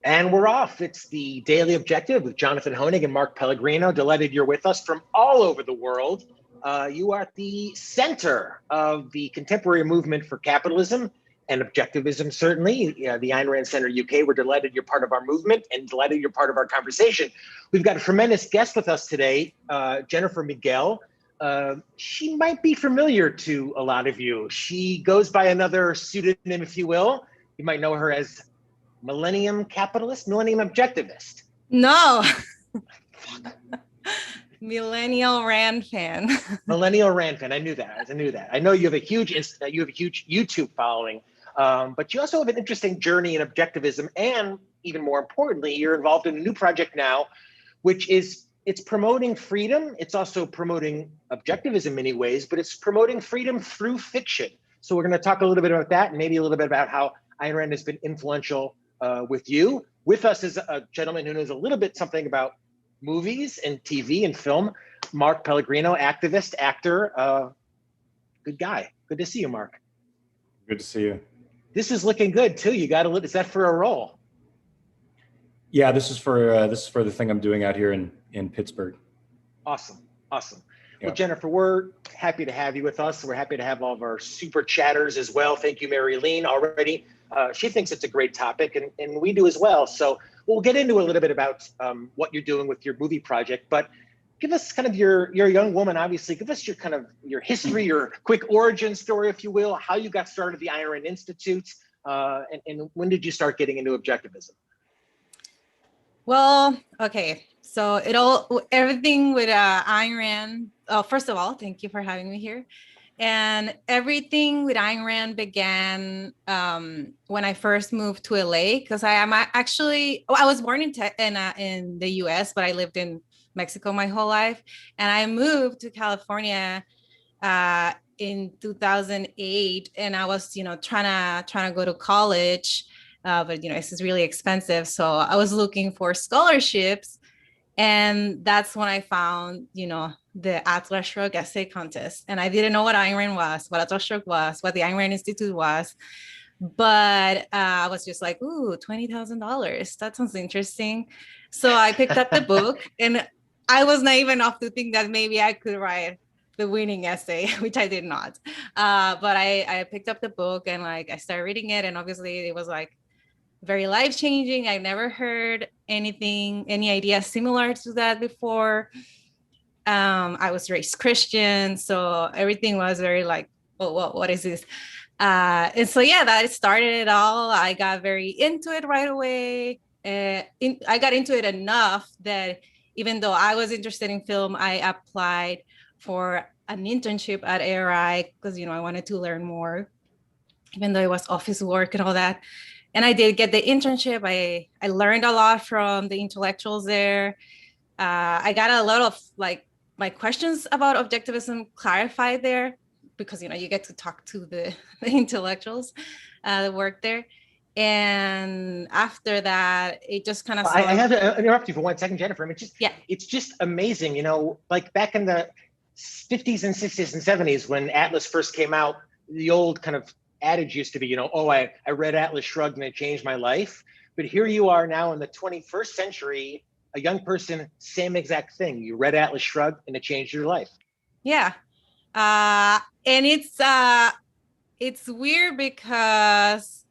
And we're off. It's the Daily Objective with Jonathan Hoenig and Mark Pellegrino. Delighted you're with us from all over the world. You are at the center of the contemporary movement for capitalism and objectivism, certainly. The Ayn Rand Center UK, we're delighted you're part of our movement and delighted you're part of our conversation. We've got a tremendous guest with us today, Jennifer Miguel. She might be familiar to a lot of you. She goes by another pseudonym, if you will. You might know her as Millennium Capitalist, Millennium Objectivist. No. Millennial Rand fan. Millennial Rand fan. I knew that. I know you have a huge YouTube following, but you also have an interesting journey in objectivism, and even more importantly, you're involved in a new project now, which is it's promoting freedom. It's also promoting objectivism in many ways, but it's promoting freedom through fiction. So we're going to talk a little bit about that, and maybe a little bit about how Ayn Rand has been influential with you. With us is a gentleman who knows a little bit something about movies and TV and film, Mark Pellegrino, activist, actor, good guy. Good to see you, Mark. Good to see you. This is looking good too. You got a little. Is that for a role? Yeah, this is for the thing I'm doing out here in Pittsburgh. Awesome. Yeah. Well, Jennifer, we're happy to have you with us. We're happy to have all of our super chatters as well. Thank you, Mary Lean, already. She thinks it's a great topic, and we do as well. So we'll get into a little bit about what you're doing with your movie project, but give us kind of you're a young woman, obviously. Give us your history, your quick origin story, if you will, how you got started at the Ayn Rand Institute, and when did you start getting into objectivism? Well, okay. So everything with Ayn Rand. First of all, thank you for having me here. And everything with Ayn Rand began when I first moved to LA, because I was born in the US, but I lived in Mexico my whole life. And I moved to California in 2008, and I was, trying to go to college, but this is really expensive. So I was looking for scholarships, and that's when I found, the Atlas Shrugged essay contest. And I didn't know what Ayn Rand was, what Atlas Shrugged was, what the Ayn Rand Institute was. But I was just like, ooh, $20,000. That sounds interesting. So I picked up the book, and I was naive enough to think that maybe I could write the winning essay, which I did not. But I picked up the book, and I started reading it. And obviously it was very life-changing. I never heard any idea similar to that before. I was raised Christian, so everything was very what is this? And so, yeah, that started it all. I got very into it right away. I got into it enough that even though I was interested in film, I applied for an internship at ARI because, I wanted to learn more, even though it was office work and all that. And I did get the internship. I learned a lot from the intellectuals there. I got a lot of my questions about objectivism clarified there, because you get to talk to the intellectuals that work there. And after that, it just kind of I have to interrupt you for 1 second, Jennifer. I mean, yeah, it's just amazing, back in the 50s and 60s and 70s when Atlas first came out, the old kind of adage used to be, I read Atlas Shrugged and it changed my life. But here you are now in the 21st century, a young person, same exact thing. You read Atlas Shrugged and it changed your life. Yeah. And it's weird because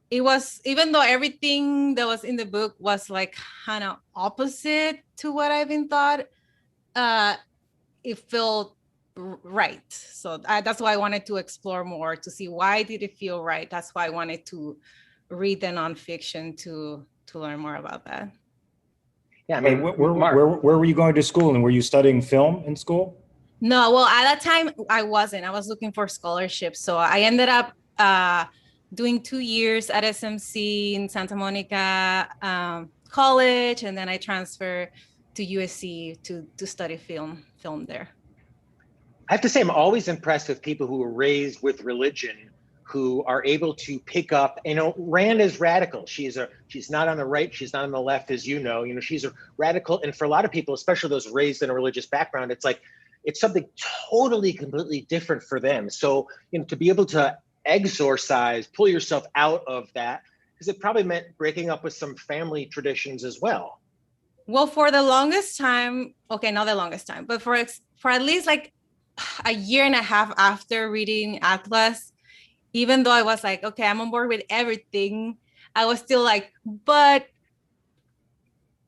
it was, even though everything that was in the book was kind of opposite to what I've been taught, it felt right. So that's why I wanted to explore more, to see why did it feel right. That's why I wanted to read the nonfiction to learn more about that. Yeah, I mean, where were you going to school, and were you studying film in school? No, well, at that time I wasn't. I was looking for scholarships, so I ended up doing 2 years at SMC in Santa Monica College, and then I transferred to USC to study film there. I have to say, I'm always impressed with people who were raised with religion, who are able to pick up, Rand is radical. She's not on the right, she's not on the left, as you know, she's a radical. And for a lot of people, especially those raised in a religious background, it's something totally, completely different for them. So, to be able to exorcise, pull yourself out of that, because it probably meant breaking up with some family traditions as well. Well, for the longest time, okay, not the longest time, but for at least like a year and a half after reading Atlas, even though I was like, okay, I'm on board with everything, I was still like, but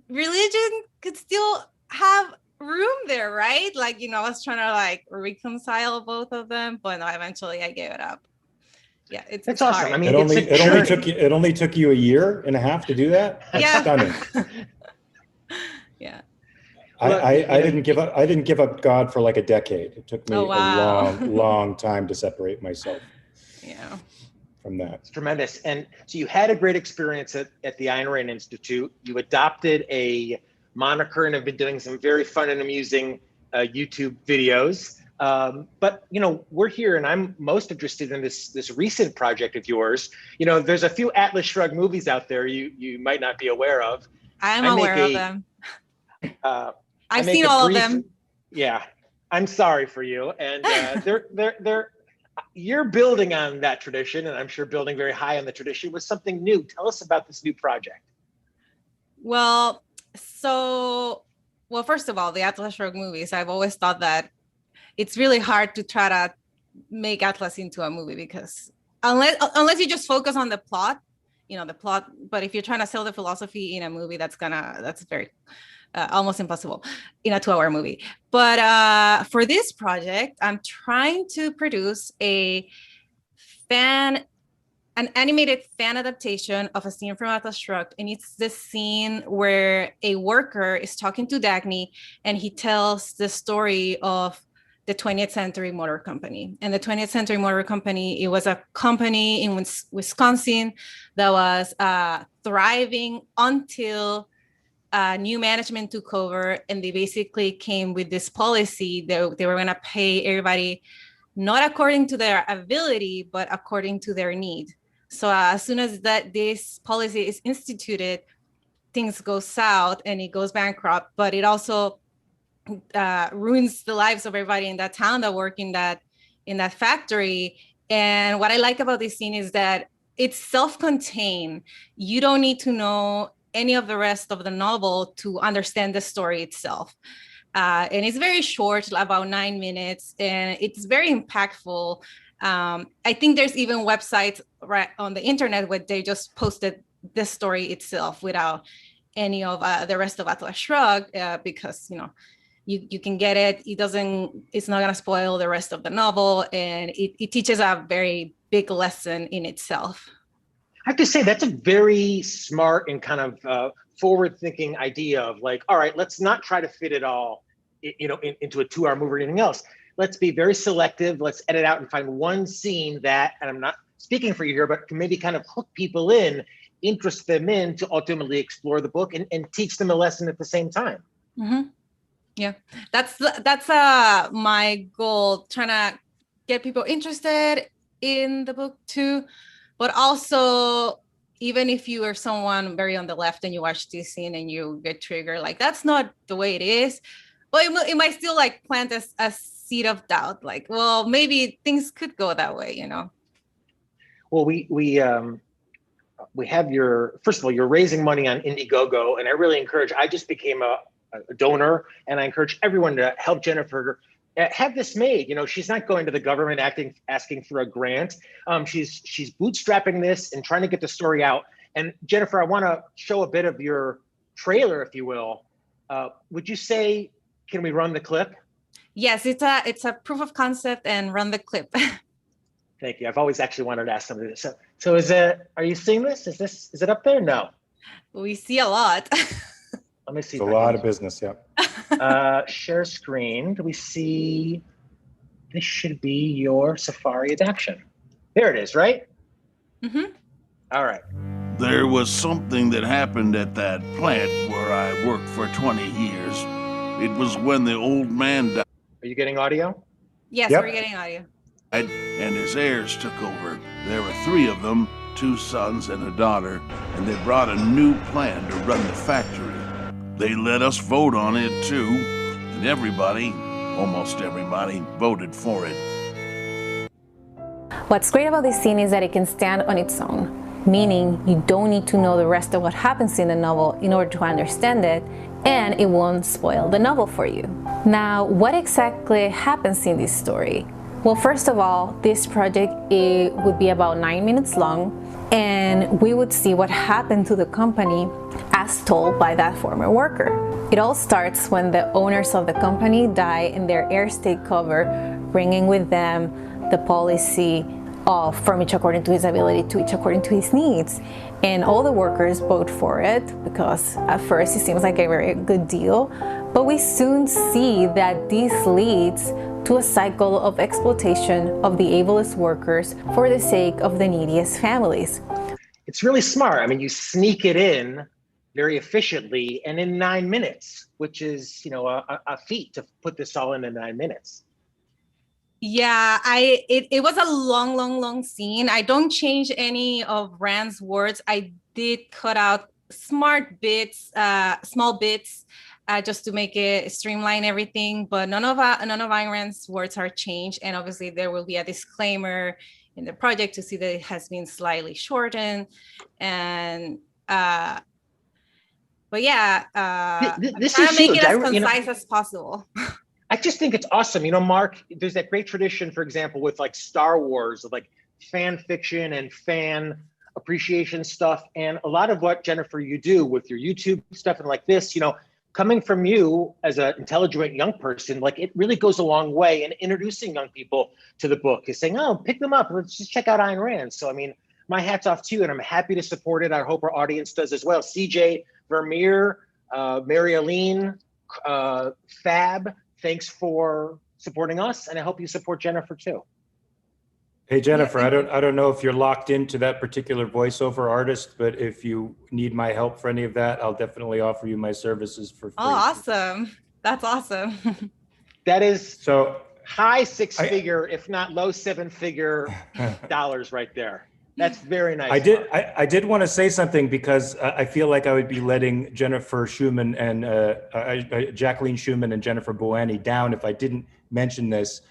religion could still have room there, right? Like, I was trying to like reconcile both of them, but no, eventually I gave it up. Yeah, it's awesome. hard. I mean, it only took you a year and a half to do that. That's yeah. stunning. Yeah. I didn't give up God for like a decade. It took me a long time to separate myself. Yeah. From that. It's tremendous. And so you had a great experience at the Ayn Rand Institute. You adopted a moniker and have been doing some very fun and amusing YouTube videos. But we're here, and I'm most interested in this recent project of yours. There's a few Atlas Shrugged movies out there you might not be aware of. I'm aware of them. I've seen all of them. Yeah, I'm sorry for you. And you're building on that tradition, and I'm sure building very high on the tradition with something new. Tell us about this new project. Well, first of all, the Atlas Shrugged movies, I've always thought that it's really hard to try to make Atlas into a movie, because unless you just focus on the plot, but if you're trying to sell the philosophy in a movie, that's very almost impossible in a 2-hour movie. But for this project, I'm trying to produce an animated fan adaptation of a scene from Atlas Shrugged. And it's the scene where a worker is talking to Dagny, and he tells the story of the 20th Century Motor Company. And the 20th Century Motor Company, it was a company in Wisconsin that was thriving until new management took over, and they basically came with this policy that they were going to pay everybody not according to their ability, but according to their need. So as soon as this policy is instituted, things go south and it goes bankrupt, but it also ruins the lives of everybody in that town that work in that factory. And what I like about this scene is that it's self-contained. You don't need to know any of the rest of the novel to understand the story itself. And it's very short, about 9 minutes, and it's very impactful. I think there's even websites right on the internet where they just posted the story itself without any of the rest of Atlas Shrugged, because you can get it. It's not going to spoil the rest of the novel, and it teaches a very big lesson in itself. I have to say that's a very smart and kind of forward-thinking idea of like, all right, let's not try to fit it all, into a 2-hour movie or anything else. Let's be very selective. Let's edit out and find one scene that, and I'm not speaking for you here, but can maybe kind of hook people in, interest them in to ultimately explore the book and teach them a lesson at the same time. Mm-hmm. Yeah, that's my goal, trying to get people interested in the book too. But also, even if you are someone very on the left and you watch this scene and you get triggered, like that's not the way it is. But it might still like plant a seed of doubt, like, well, maybe things could go that way, Well, we have first of all, you're raising money on Indiegogo, and I really encourage. I just became a donor, and I encourage everyone to help Jennifer have this made. She's not going to the government asking for a grant. She's bootstrapping this and trying to get the story out. And Jennifer, I want to show a bit of your trailer, if you will. Would you say, can we run the clip? Yes, it's a proof of concept, and run the clip. Thank you. I've always actually wanted to ask somebody this. So are you seeing this? Is it up there? No. We see a lot. Let me see. It's a lot of business, yeah. Share screen. Do we see? This should be your Safari adaptation. There it is, right? Mm-hmm. All right. There was something that happened at that plant where I worked for 20 years. It was when the old man died. Are you getting audio? Yes, Yep. We're getting audio. And his heirs took over. There were 3 of them, 2 sons and a daughter, and they brought a new plan to run the factory. They let us vote on it too, and almost everybody, voted for it. What's great about this scene is that it can stand on its own. meaning you don't need to know the rest of what happens in the novel in order to understand it, and it won't spoil the novel for you. Now, what exactly happens in this story? Well, first of all, this project would be about 9 minutes long, and we would see what happened to the company as told by that former worker. It all starts when the owners of the company die and their heirs take cover, bringing with them the policy of from each according to his ability to each according to his needs. And all the workers vote for it because at first it seems like a very good deal, but we soon see that this leads to a cycle of exploitation of the ablest workers for the sake of the neediest families. It's really smart. I mean, you sneak it in very efficiently and in 9 minutes, which is, a feat to put this all in 9 minutes. Yeah, it was a long scene. I don't change any of Rand's words. I did cut out smart bits, small bits, just to make it streamline everything. But none of Ayn Rand's words are changed. And obviously there will be a disclaimer in the project to see that it has been slightly shortened. And but yeah, this trying is to make huge. it as concise as possible. I just think it's awesome. Mark, there's that great tradition, for example, with like Star Wars, of like fan fiction and fan appreciation stuff. And a lot of what, Jennifer, you do with your YouTube stuff and like this, coming from you as an intelligent young person, like it really goes a long way in introducing young people to the book, is saying, oh, pick them up. Let's just check out Ayn Rand. So, my hat's off to you, and I'm happy to support it. I hope our audience does as well. CJ, Vermeer, Mary Aline, Fab, thanks for supporting us, and I hope you support Jennifer too. Hey Jennifer, I don't know if you're locked into that particular voiceover artist, but if you need my help for any of that, I'll definitely offer you my services for free. Oh, awesome! That's awesome. That is so high six-figure, if not low seven-figure dollars right there. That's very nice. I did want to say something because I feel like I would be letting Jennifer Schumann and Jacqueline Schumann and Jennifer Buani down if I didn't mention this.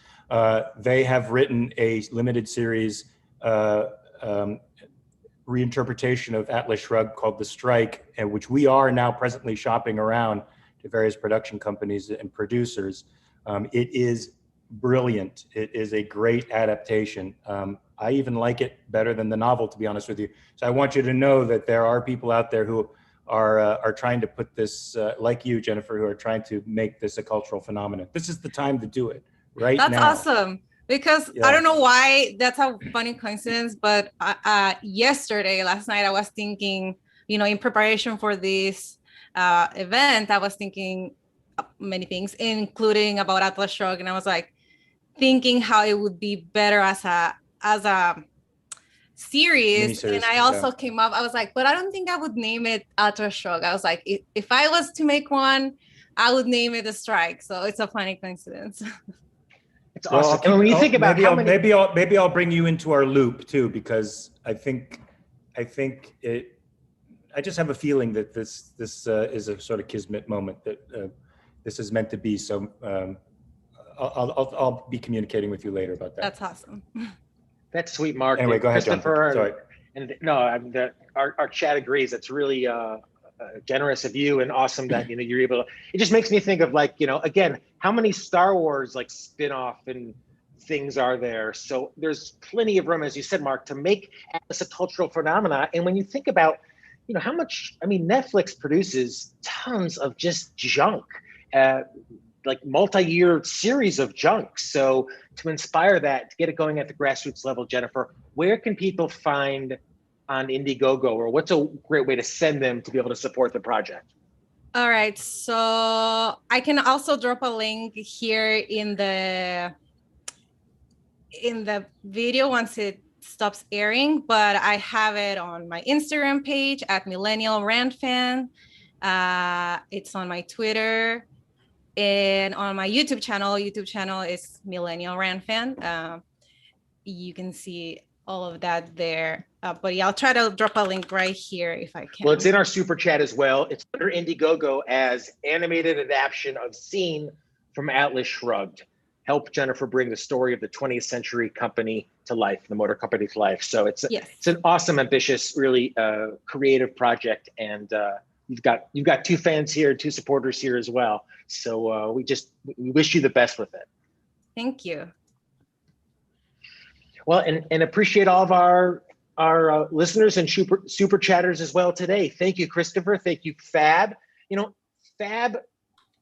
They have written a limited series reinterpretation of Atlas Shrugged called The Strike, and which we are now presently shopping around to various production companies and producers. It is brilliant. It is a great adaptation. I even like it better than the novel, to be honest with you. So I want you to know that there are people out there who are trying to put this, like you, Jennifer, who are trying to make this a cultural phenomenon. This is the time to do it, right now. That's awesome. Because I don't know why, that's a funny coincidence, but last night, I was thinking, in preparation for this event, I was thinking many things, including about Atlas Shrugged, and I was like thinking how it would be better as a series. Miniseries, and I also came up, I was like, but I don't think I would name it Atlas Shrugged. I was like, if I was to make one, I would name it The Strike. So it's a funny coincidence. It's awesome. And when you think about maybe I'll bring you into our loop too, because I just have a feeling that this is a sort of kismet moment that this is meant to be. So I'll be communicating with you later about that. That's awesome. That's sweet, Mark. Anyway, go ahead, John. Sorry. Our chat agrees. It's really generous of you and awesome that you're able to. It just makes me think of again, how many Star Wars spin-off and things are there? So there's plenty of room, as you said, Mark, to make Atlas a cultural phenomena. And when you think about how much, Netflix produces tons of just junk, multi-year series of junk. So to inspire that, to get it going at the grassroots level, Jennifer, where can people find on Indiegogo, or what's a great way to send them to be able to support the project? All right, so I can also drop a link here in the video once it stops airing, but I have it on my Instagram page at Millennial Rand Fan. It's on my Twitter and on my YouTube channel. YouTube channel is Millennial Rand Fan. You can see all of that there. But yeah, I'll try to drop a link right here if I can. Well, it's in our super chat as well. It's under Indiegogo as animated adaptation of scene from Atlas Shrugged. help Jennifer bring the story of the 20th century company to life, the motor company to life. So it's an awesome, ambitious, really creative project, and you've got two fans here, two supporters here as well. So we wish you the best with it. Thank you. Well, and appreciate all of our listeners and super chatters as well today. Thank you, Christopher. Thank you, Fab. You know, Fab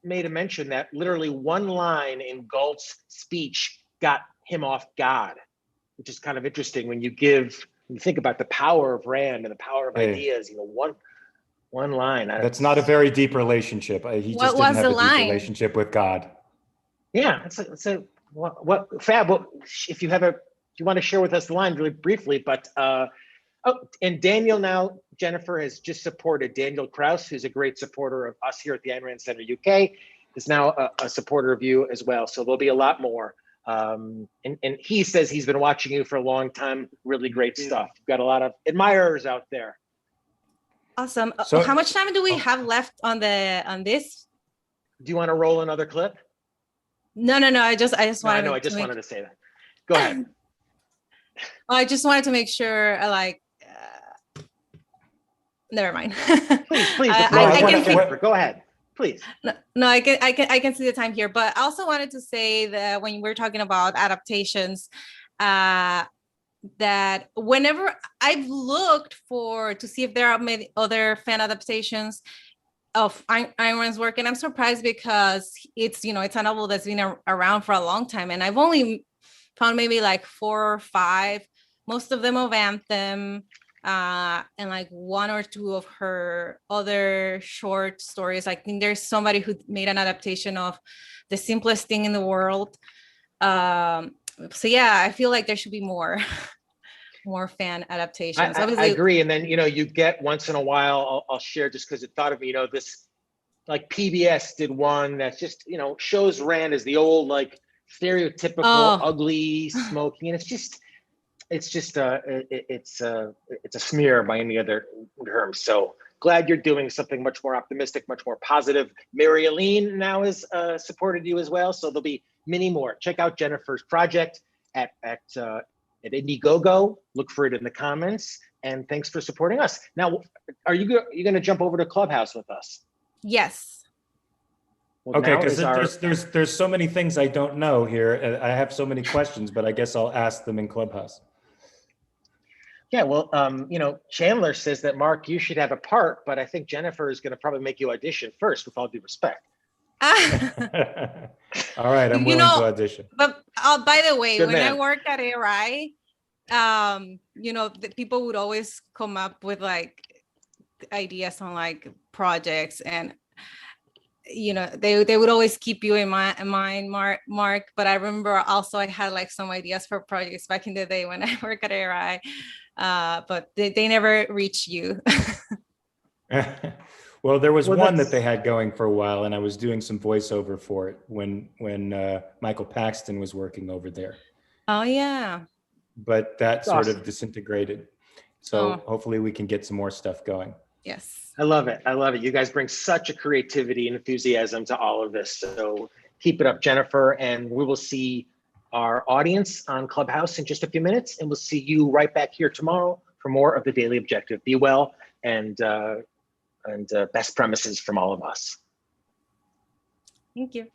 made a mention that literally one line in Galt's speech got him off God, which is kind of interesting when you think about the power of Rand and the power of ideas. You know, one line. That's not a very deep relationship. He just didn't have a deep relationship with God. Yeah, what Fab? If you want to share with us the line really briefly, but and Daniel now, Jennifer has just supported Daniel Kraus, who's a great supporter of us here at the Ayn Rand Center UK, is now a supporter of you as well. So there'll be a lot more. And he says he's been watching you for a long time. Really great stuff. You've got a lot of admirers out there. Awesome. So, how much time do we have left on this? Do you want to roll another clip? No. I just wanted. I just wanted to say that. Go ahead. I just wanted to make sure, never mind. Please. Go ahead, please. No, I can see the time here, but I also wanted to say that when we're talking about adaptations, that whenever I've looked to see if there are many other fan adaptations of Ayn Rand's work, and I'm surprised because it's a novel that's been around for a long time, and I've only found maybe like 4 or 5, most of them of Anthem, and like 1 or 2 of her other short stories. I think there's somebody who made an adaptation of The Simplest Thing in the World. So yeah, I feel like there should be more fan adaptations. I agree. And then, you get once in a while, I'll share just because it thought of me, this, like PBS did one that's just, shows Rand as the old, like, stereotypical ugly smoking, and it's a smear by any other term. So glad you're doing something much more optimistic, much more positive. Mary Aline now has supported you as well, so there'll be many more. Check out Jennifer's project at Indiegogo. Look for it in the comments, and thanks for supporting us. Now, are you going to jump over to Clubhouse with us? Yes. Well, okay, because there's so many things I don't know here. I have so many questions, but I guess I'll ask them in Clubhouse. Yeah, well, Chandler says that, Mark, you should have a part, but I think Jennifer is going to probably make you audition first, with all due respect. All right, I'm willing to audition. But by the way, I worked at ARI, the people would always come up with like ideas on like projects, and they would always keep you in mind, Mark. But I remember also I had like some ideas for projects back in the day when I worked at ARI, but they never reached you. Well, there was one that they had going for a while, and I was doing some voiceover for it when Michael Paxton was working over there. Oh yeah. But that sort of disintegrated. So hopefully we can get some more stuff going. Yes. I love it. You guys bring such a creativity and enthusiasm to all of this. So keep it up, Jennifer. And we will see our audience on Clubhouse in just a few minutes. And we'll see you right back here tomorrow for more of the Daily Objective. Be well, and best premises from all of us. Thank you.